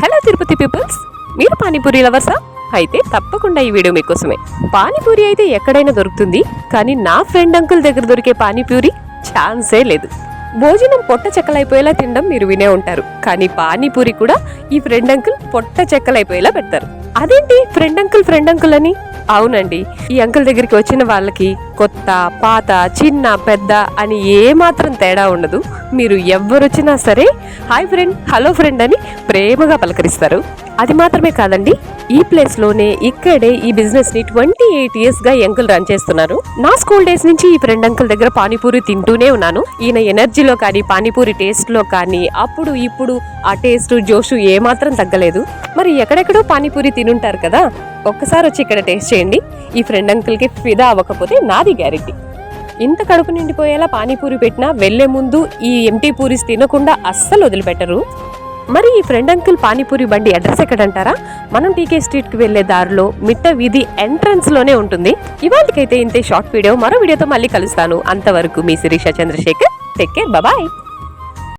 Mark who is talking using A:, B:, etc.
A: Hello Tirupati peoples, మీరు పానీపూరి లవర్సా? అయితే తప్పకుండా ఈ వీడియో మీకోసమే. పానీపూరి అయితే ఎక్కడైనా దొరుకుతుంది, కానీ నా ఫ్రెండ్ అంకుల్ దగ్గర దొరికే పానీపూరి ఛాన్సే లేదు. భోజనం పొట్ట చెక్కలైపోయేలా తినడం మీరు వినే ఉంటారు, కానీ పానీపూరి కూడా ఈ ఫ్రెండ్ అంకుల్ పొట్ట చెక్కలైపోయేలా పెడతారు. అదేంటి ఫ్రెండ్ అంకుల్ అని? అవునండి, ఈ అంకుల్ దగ్గరికి వచ్చిన వాళ్ళకి కొత్త పాత చిన్న పెద్ద అని ఏమాత్రం తేడా ఉండదు. మీరు ఎవ్వరొచ్చినా సరే హాయ్ ఫ్రెండ్, హలో ఫ్రెండ్ అని ప్రేమగా పలకరిస్తారు. అది మాత్రమే కాదండి, ఈ ప్లేస్ లోనే ఇక్కడే ఈ బిజినెస్ ని 28 years గా అంకుల్ రన్ చేస్తున్నారు. నా స్కూల్ డేస్ నుంచి ఈ ఫ్రెండ్ అంకుల్ దగ్గర పానీపూరి తింటూనే ఉన్నాను. ఈయన ఎనర్జీలో కానీ పానీపూరి టేస్ట్ లో కానీ అప్పుడు ఇప్పుడు ఆ టేస్ట్ జోషు ఏమాత్రం తగ్గలేదు. మరి ఎక్కడెక్కడో పానీపూరి తినుంటారు కదా, ఒక్కసారి వచ్చి ఇక్కడ టేస్ట్ చేయండి. ఈ ఫ్రెండ్ అంకుల్ కి ఫిదా అవ్వకపోతే నాది గ్యారెంటీ. ఇంత కడుపు నిండిపోయేలా పానీపూరి పెట్టినా వెళ్లే ముందు ఈ ఎంటీ పూరీస్ తినకుండా అస్సలు వదిలిపెట్టరు. మరి ఈ ఫ్రెండ్ అంకుల్ పానీపూరి బండి అడ్రస్ ఎక్కడంటారా? మనం టీకే స్ట్రీట్ కి వెళ్లే దారిలో మిట్ట వీధి ఎంట్రన్స్ లోనే ఉంటుంది. ఇవాళకైతే ఇంతే షార్ట్ వీడియో. మరో వీడియోతో మళ్ళీ కలుస్తాను. అంతవరకు మీ Sirisha Chandrasekhar. Take care, bye.